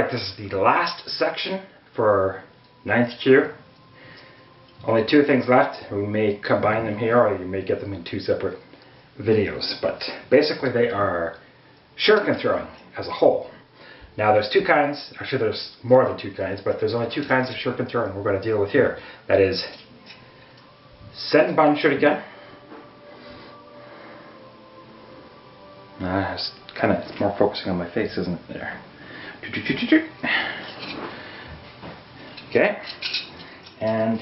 like this is the last section for 9th Q. Only 2 things left. We may combine them here, or you may get them in 2 separate videos. But basically they are shuriken throwing as a whole. Now there's 2 kinds, actually there's more than 2 kinds, but there's only 2 kinds of shuriken throwing we're going to deal with here. That is Senbon shuriken. It's kind of, it's more focusing on my face, isn't it? There. Okay. And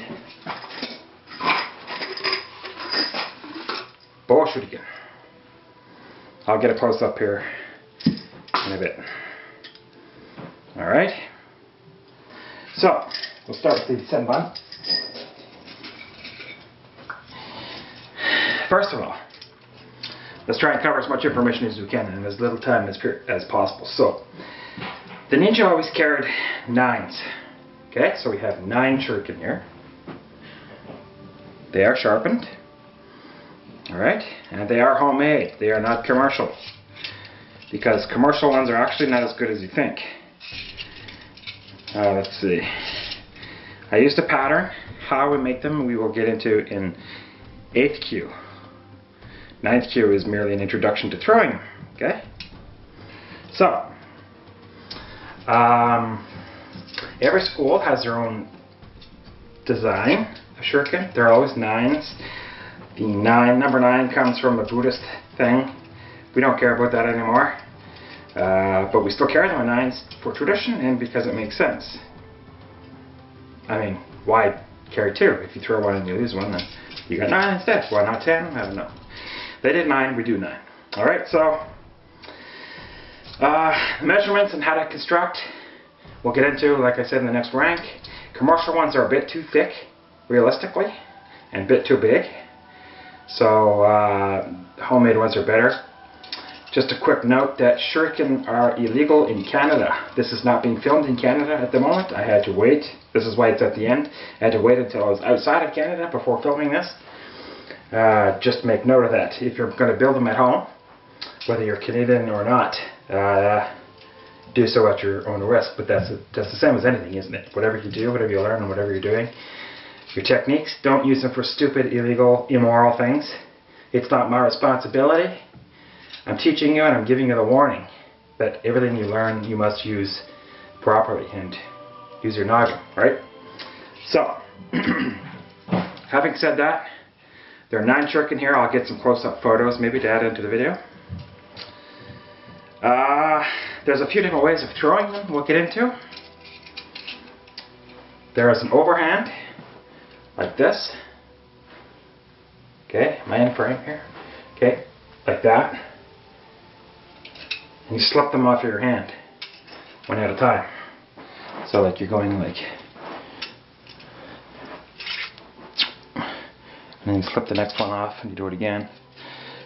bow shuriken. I'll get a close up here in a bit. Alright. So, we'll start with the senbon. First of all, let's try and cover as much information as we can in as little time as possible. So, the ninja always carried 9s. Okay, so we have 9 shuriken here. They are sharpened. Alright, and they are homemade. They are not commercial. Because commercial ones are actually not as good as you think. Let's see. I used a pattern. How we make them we will get into in 8th Q. 9th Q is merely an introduction to throwing. Okay? So, every school has their own design of shuriken. They're always 9s. The number 9 comes from a Buddhist thing. We don't care about that anymore. But we still carry them on 9s for tradition and because it makes sense. I mean, why carry 2? If you throw one and you lose one, then you got 9 instead. Why not 10? I don't know. They did 9, we do 9. Alright, so measurements and how to construct we'll get into, like I said, in the next rank. Commercial ones are a bit too thick, realistically, and a bit too big. So homemade ones are better. Just a quick note that shuriken are illegal in Canada. This is not being filmed in Canada at the moment. I had to wait. This is why it's at the end. I had to wait until I was outside of Canada before filming this. Just make note of that. If you're going to build them at home, whether you're Canadian or not, do so at your own risk. But that's the same as anything, isn't it? Whatever you do, whatever you learn, and whatever you're doing, your techniques, don't use them for stupid, illegal, immoral things. It's not my responsibility. I'm teaching you and I'm giving you the warning that everything you learn you must use properly and use your noggin, right? So, having said that, there are 9 shuriken here. I'll get some close-up photos maybe to add into the video. There's a few different ways of throwing them we'll get into. There is an overhand, like this. Okay, am I in frame here? Okay, like that. And you slip them off your hand, one at a time. So like you're going like, and then you slip the next one off and you do it again.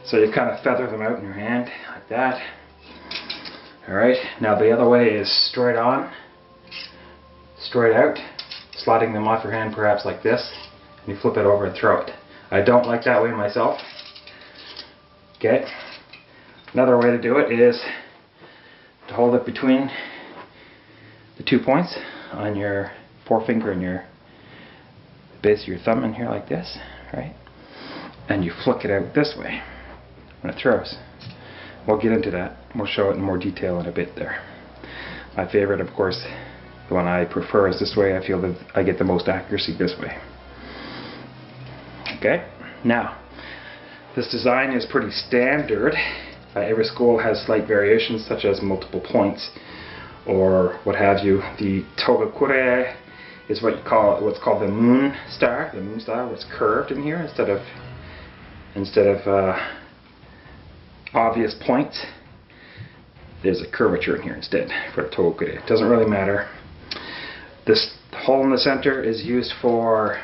So you kind of feather them out in your hand, like that. Alright, now the other way is straight on, straight out, sliding them off your hand perhaps like this, and you flip it over and throw it. I don't like that way myself. Okay, another way to do it is to hold it between the 2 points on your forefinger and your base of your thumb in here like this, right? And you flick it out this way when it throws. We'll get into that. We'll show it in more detail in a bit there. My favorite, of course, the one I prefer is this way. I feel that I get the most accuracy this way. Okay, now this design is pretty standard. Every school has slight variations such as multiple points or what have you. The togakure is what's called the moon star. The moon star was curved in here instead of obvious points. There's a curvature in here instead for the togakure. It doesn't really matter. This hole in the center is used for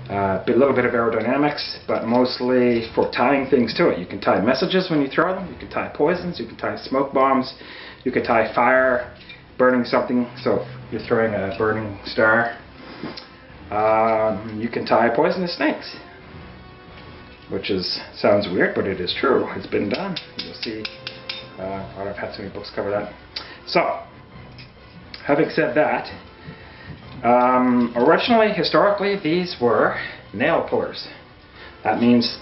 a little bit of aerodynamics, but mostly for tying things to it. You can tie messages when you throw them, you can tie poisons, you can tie smoke bombs, you can tie fire, burning something, so if you're throwing a burning star. You can tie poisonous snakes, which sounds weird, but it is true. It's been done. You'll see, I've had so many books cover that. So, having said that, originally, historically, these were nail pullers. That means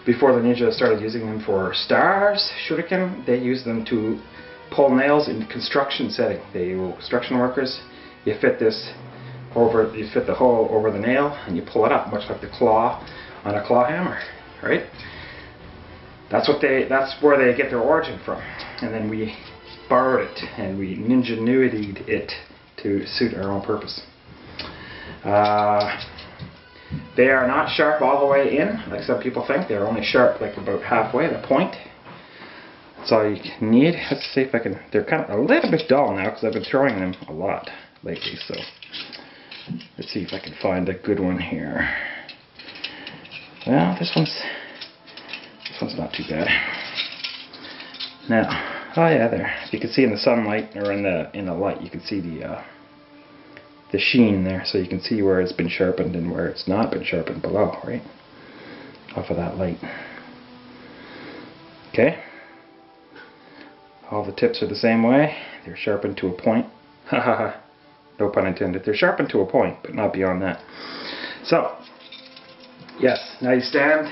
before the ninja started using them for stars, shuriken, they used them to pull nails in construction setting. They were construction workers. You fit this over, you fit the hole over the nail, and you pull it up, much like the claw on a claw hammer, right? That's where they get their origin from. And then we borrowed it and we ninja-nuity'd it to suit our own purpose. They are not sharp all the way in, like some people think. They're only sharp like about halfway, the point. That's all you need. Let's see if I can... They're kind of a little bit dull now because I've been throwing them a lot lately. So let's see if I can find a good one here. Well, this one's not too bad. Now, oh yeah, there. You can see in the sunlight or in the light, you can see the sheen there, so you can see where it's been sharpened and where it's not been sharpened below, right? Off of that light. Okay. All the tips are the same way. They're sharpened to a point. Haha. No pun intended. They're sharpened to a point, but not beyond that. So, yes, now you stand.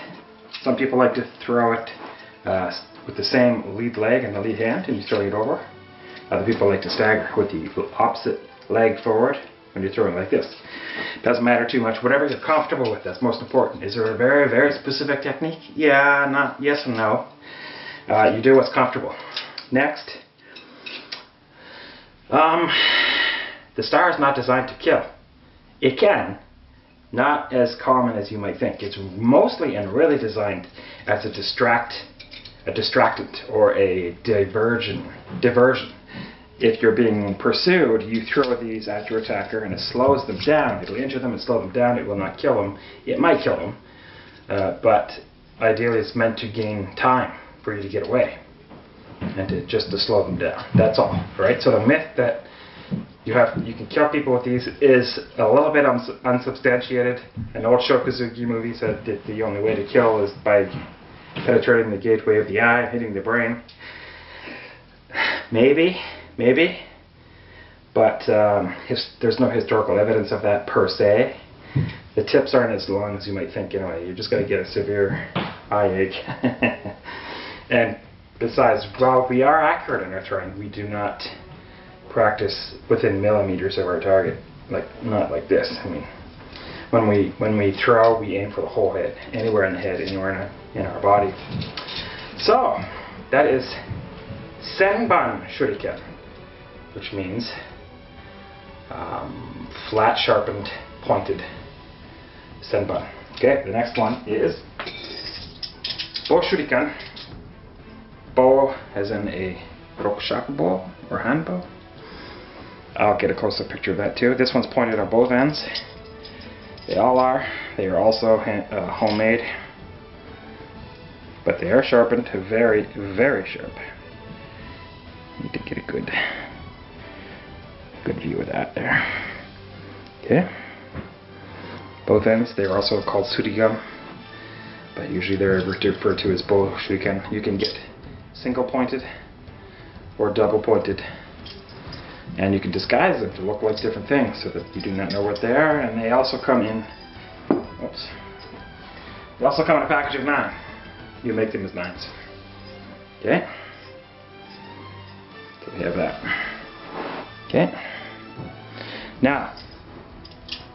Some people like to throw it with the same lead leg and the lead hand, and you throw it over. Other people like to stagger with the opposite leg forward when you're throwing like this. Doesn't matter too much. Whatever you're comfortable with, that's most important. Is there a very, very specific technique? Yeah, not yes and no. You do what's comfortable. Next, the star is not designed to kill. It can. Not as common as you might think. It's mostly and really designed as a distractant or a diversion. If you're being pursued, you throw these at your attacker and it slows them down. It'll injure them and slow them down. It will not kill them. It might kill them, but ideally it's meant to gain time for you to get away and to slow them down. That's all, right? So the myth that you can kill people with these is a little bit unsubstantiated. An old Shokazuki movie said that the only way to kill is by penetrating the gateway of the eye, hitting the brain. Maybe, but there's no historical evidence of that per se. The tips aren't as long as you might think anyway. You're just going to get a severe eye ache. And besides, while we are accurate in our throwing, we do not practice within millimeters of our target, not like this. I mean, when we throw, we aim for the whole head, anywhere in the head, anywhere in our body. So that is Senban Shuriken, which means flat, sharpened, pointed Senban. Okay, the next one is Bo Shuriken. Bow as in a rokushaku bow or hand bow. I'll get a closer picture of that too. This one's pointed on both ends. They all are. They are also homemade, but they are sharpened to very, very sharp. Need to get a good view of that there. Okay. Both ends. They are also called surigam, but usually they're referred to as bow shuriken. You can get single pointed or double pointed, and you can disguise them to look like different things so that you do not know what they are. And they also come in they also come in a package of 9. You make them as 9s. Okay, so we have that. Okay, now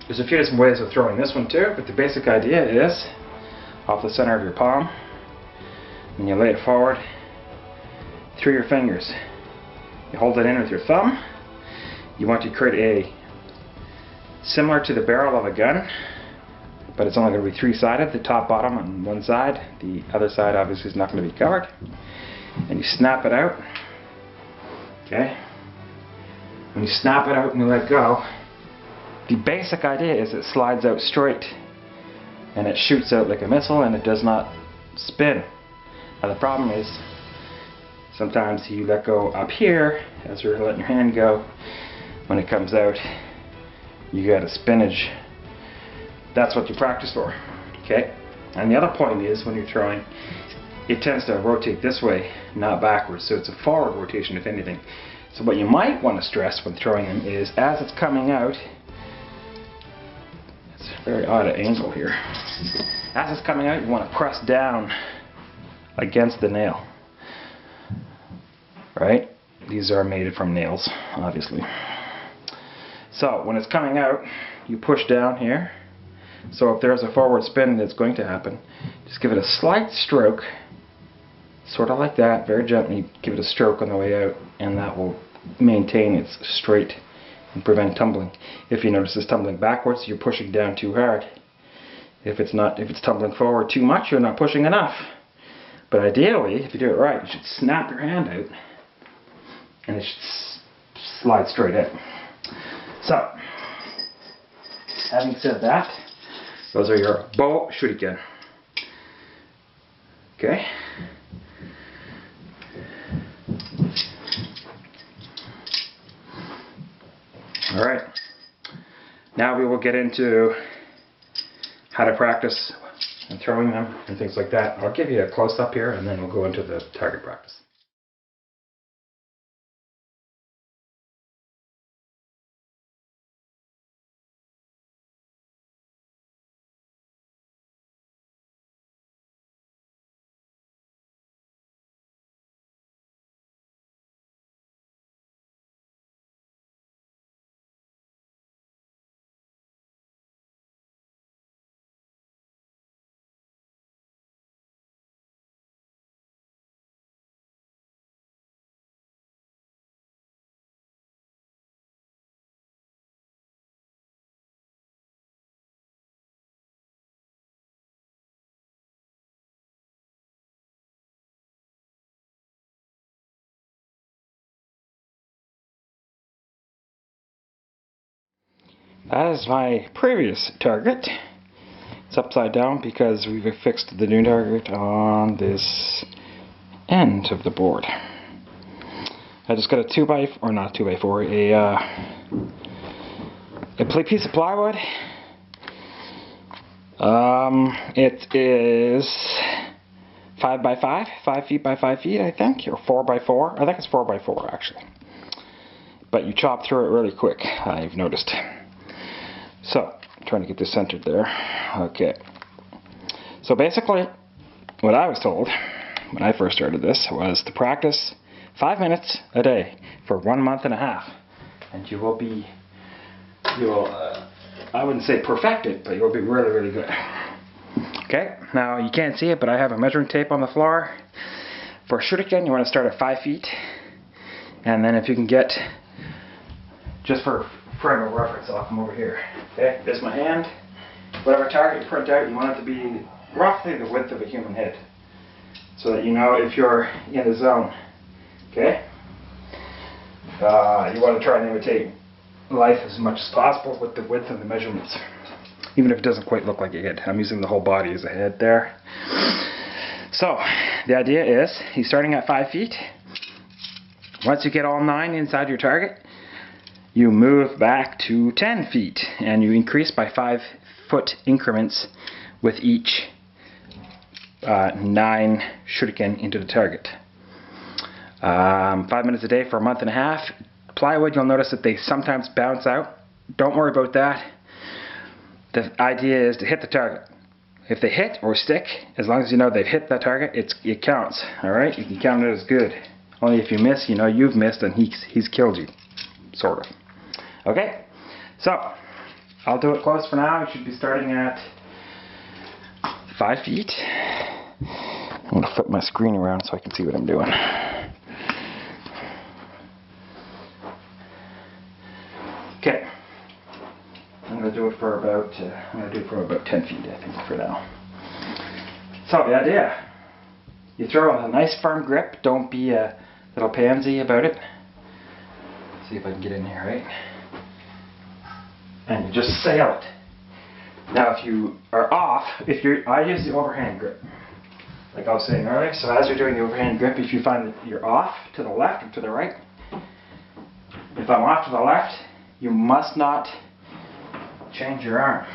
there's a few different ways of throwing this one too, but the basic idea is off the center of your palm, and you lay it forward through your fingers. You hold it in with your thumb. You want to create a similar to the barrel of a gun, but it's only going to be 3-sided, the top, bottom on one side. The other side obviously is not going to be covered. And you snap it out. Okay? When you snap it out and you let go, the basic idea is it slides out straight and it shoots out like a missile and it does not spin. Now the problem is sometimes you let go up here as you're letting your hand go. When it comes out, you got a spinach. That's what you practice for. Okay? And the other point is when you're throwing, it tends to rotate this way, not backwards. So it's a forward rotation, if anything. So what you might want to stress when throwing them is as it's coming out, it's a very odd angle here. As it's coming out, you want to press down against the nail. Right? These are made from nails, obviously. So when it's coming out, you push down here. So if there's a forward spin that's going to happen, just give it a slight stroke, sort of like that, very gently. Give it a stroke on the way out, and that will maintain its straight and prevent tumbling. If you notice it's tumbling backwards, you're pushing down too hard. If it's tumbling forward too much, you're not pushing enough. But ideally, if you do it right, you should snap your hand out, and it should slide straight out. So, having said that, those are your bow shuriken. Okay? Alright. Now we will get into how to practice and throwing them and things like that. I'll give you a close-up here and then we'll go into the target practice. That is my previous target. It's upside down because we've affixed the new target on this end of the board. I just got a 2x4, or not 2x4, a piece of plywood. It is 5x5, 5 feet by 5 feet, I think, or 4x4. I think it's 4x4 actually. But you chop through it really quick, I've noticed. So, trying to get this centered there. Okay. So basically, what I was told when I first started this was to practice 5 minutes a day for 1.5 months, and you will, I wouldn't say perfect it, but you'll be really, really good. Okay, now you can't see it, but I have a measuring tape on the floor. For a shuriken, you want to start at 5 feet, and then if you can get, just for frame of reference, I'll come over here. Okay, there's my hand. Whatever target you print out, you want it to be roughly the width of a human head, so that you know if you're in the zone. Okay? You want to try and imitate life as much as possible with the width and the measurements, even if it doesn't quite look like a head. I'm using the whole body as a head there. So, the idea is, he's starting at 5 feet. Once you get all 9 inside your target, you move back to 10 feet, and you increase by 5-foot increments with each 9 shuriken into the target. 5 minutes a day for 1.5 months. Plywood, you'll notice that they sometimes bounce out. Don't worry about that. The idea is to hit the target. If they hit or stick, as long as you know they've hit that target, it counts. Alright? You can count it as good. Only if you miss, you know you've missed and he's killed you. Sort of. Okay? So, I'll do it close for now. I should be starting at 5 feet. I'm going to flip my screen around so I can see what I'm doing. Okay. I'm going to do it for about 10 feet, I think, for now. So the idea, you throw with a nice firm grip. Don't be a little pansy about it. Let's see if I can get in here, right? And you just sail it. Now, if you are off, I use the overhand grip, like I was saying earlier. So as you're doing the overhand grip, if you find that you're off to the left or to the right, if I'm off to the left, you must not change your arm.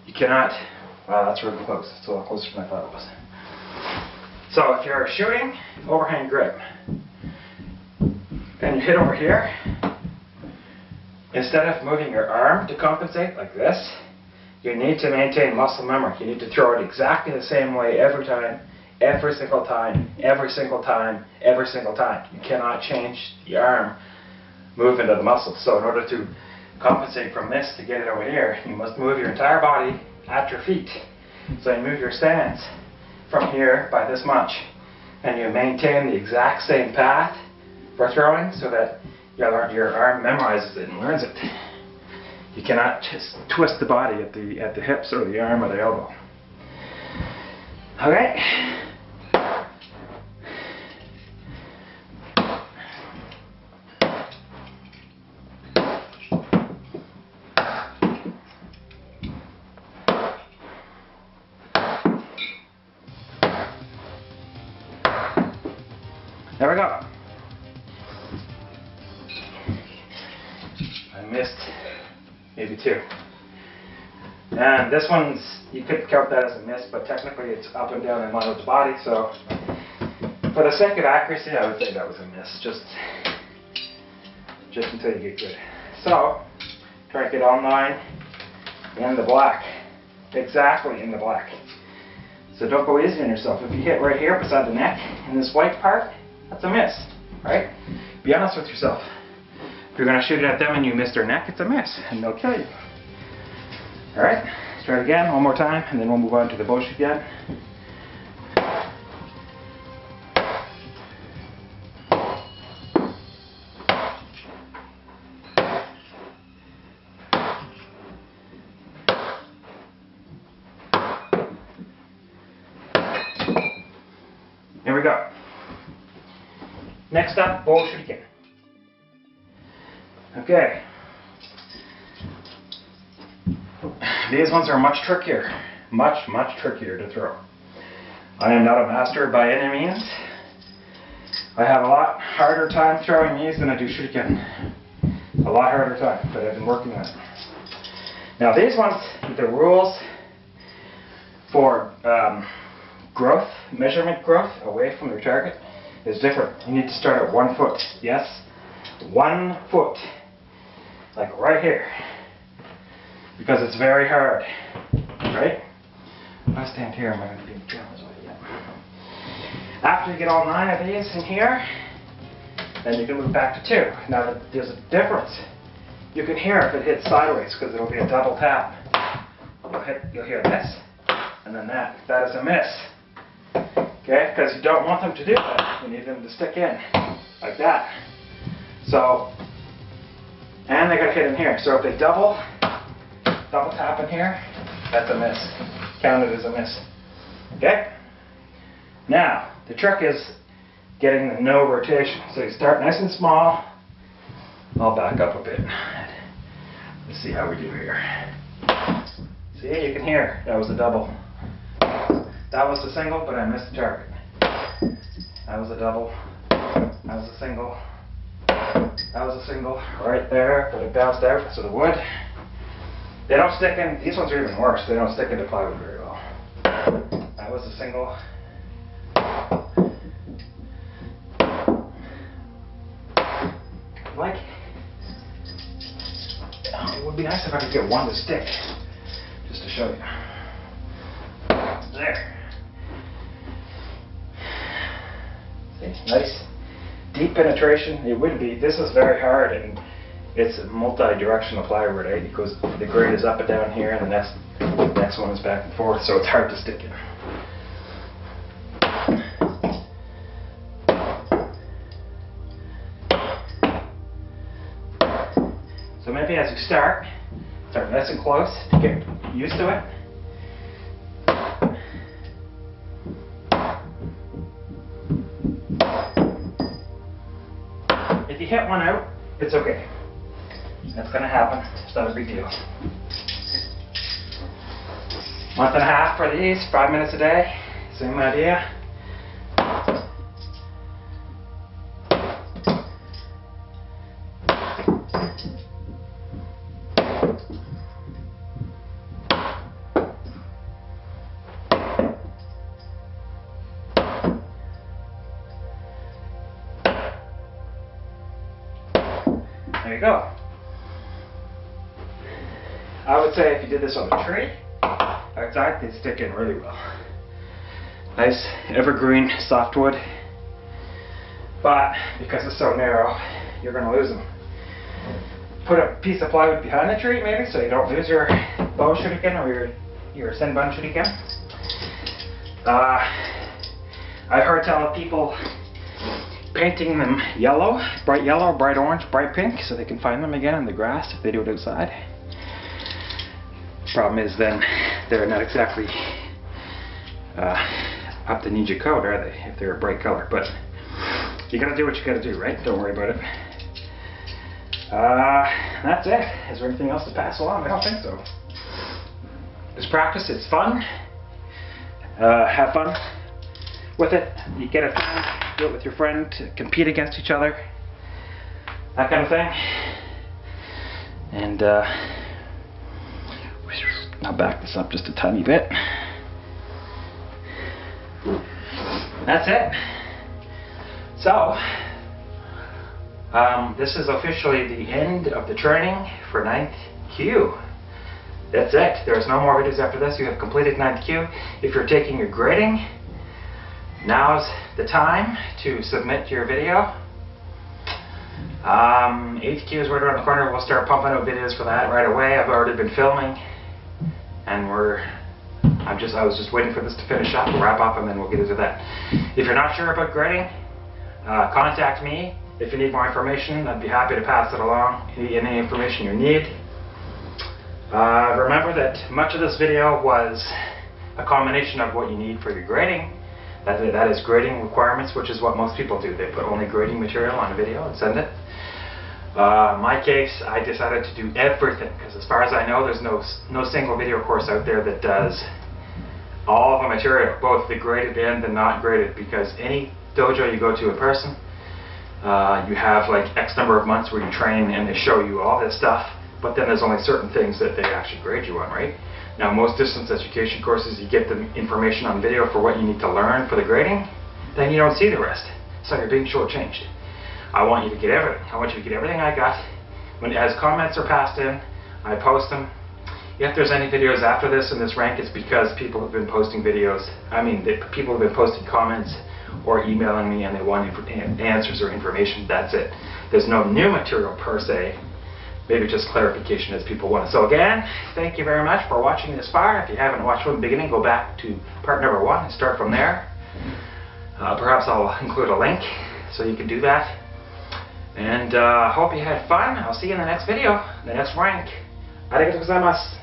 You cannot. Wow, that's really close. It's a lot closer than I thought it was. So if you're shooting, overhand grip. and you hit over here, instead of moving your arm to compensate like this, you need to maintain muscle memory. You need to throw it exactly the same way every time, every single time, every single time, every single time. You cannot change the arm movement of the muscle. So in order to compensate from this to get it over here, you must move your entire body at your feet. So you move your stance from here by this much, and you maintain the exact same path for throwing so that your arm memorizes it and learns it. You cannot just twist the body at the hips or the arm or the elbow. Okay? There we go. I missed maybe 2. And this one's, you could count that as a miss, but technically it's up and down in line with the body, so for the sake of accuracy, I would say that was a miss, just until you get good. So, try to get all 9 in the black, exactly in the black. So don't go easy on yourself. If you hit right here beside the neck, in this white part, that's a miss, right? Be honest with yourself. If you're going to shoot it at them and you miss their neck, it's a miss, and they'll kill you. Alright, let's try it again, one more time, and then we'll move on to the bush again. Here we go. Next up, bow shuriken. Okay. These ones are much trickier. Much trickier to throw. I am not a master by any means. I have a lot harder time throwing these than I do shuriken. A lot harder time, but I've been working on it. Now these ones, the rules for growth, measurement growth away from your target is different. You need to start at 1 foot. Yes, 1 foot. Like right here. Because it's very hard. Right? If I stand here, I'm not going to be challenged with it. After you get all 9 of these in here, then you can move back to 2. Now there's a difference. You can hear if it hits sideways because it'll be a double tap. You'll hear this, and then that. That is a miss. Okay? Because you don't want them to do that. You need them to stick in like that. So, and they got to hit in here. So if they double tap in here, that's a miss. Counted as a miss. Okay? Now, the trick is getting the no rotation. So you start nice and small. I'll back up a bit. Let's see how we do here. See, you can hear that was a double. That was a single, but I missed the target. That was a double. That was a single. That was a single right there, but it bounced out. So the wood, they don't stick in. These ones are even worse. They don't stick into plywood very well. That was a single. Like, it would be nice if I could get one to stick, just to show you. There. See, nice deep penetration. It would be. This is very hard, and it's a multi-directional plywood. Right? It goes. The grade is up and down here, and the next one is back and forth, so it's hard to stick in. So maybe as you start nice and close to get used to it. If you hit one out, it's okay. That's going to happen. It's not a big deal. Month and a half for these, 5 minutes a day. Same idea. there you go. I would say if you did this on a tree outside, they'd stick in really well. Nice evergreen softwood, but because it's so narrow, you're going to lose them. Put a piece of plywood behind the tree maybe so you don't lose your bow shuriken or your senbon shuriken. I've heard tell of people painting them yellow, bright orange, bright pink, so they can find them again in the grass if they do it outside. Problem is then they're not exactly up to ninja code, are they, if they're a bright color, but you gotta do what you gotta do, right? Don't worry about it. That's it. Is there anything else to pass along? I don't think so. Just practice, it's fun. Have fun with it. You get it done, do it with your friend, compete against each other, that kind of thing. And I'll back this up just a tiny bit. That's it. So, this is officially the end of the training for 9th Q. That's it. There's no more videos after this. You have completed 9th Q. If you're taking your grading, now's the time to submit your video. 8th Q is right around the corner. We'll start pumping out videos for that right away. I've already been filming, and I was just waiting for this to finish up and wrap up, and then we'll get into that. If you're not sure about grading, contact me. If you need more information, I'd be happy to pass it along. Any information you need. Remember that much of this video was a combination of what you need for your grading. That is grading requirements, which is what most people do. They put only grading material on a video and send it. In my case, I decided to do everything, because as far as I know, there's no single video course out there that does all the material, both the graded and the not graded, because any dojo you go to in person, you have like X number of months where you train and they show you all this stuff, but then there's only certain things that they actually grade you on, right? Now most distance education courses, you get the information on video for what you need to learn for the grading, then you don't see the rest, so you're being shortchanged. I want you to get everything. I want you to get everything I got. As comments are passed in, I post them. If there's any videos after this in this rank, it's because people have been posting videos. People have been posting comments or emailing me and they want answers or information. That's it. There's no new material per se. Maybe just clarification as people want. So again, thank you very much for watching this far. If you haven't watched from the beginning, go back to part number 1 and start from there. Perhaps I'll include a link so you can do that. And hope you had fun. I'll see you in the next video, the next rank. Arigatou gozaimasu.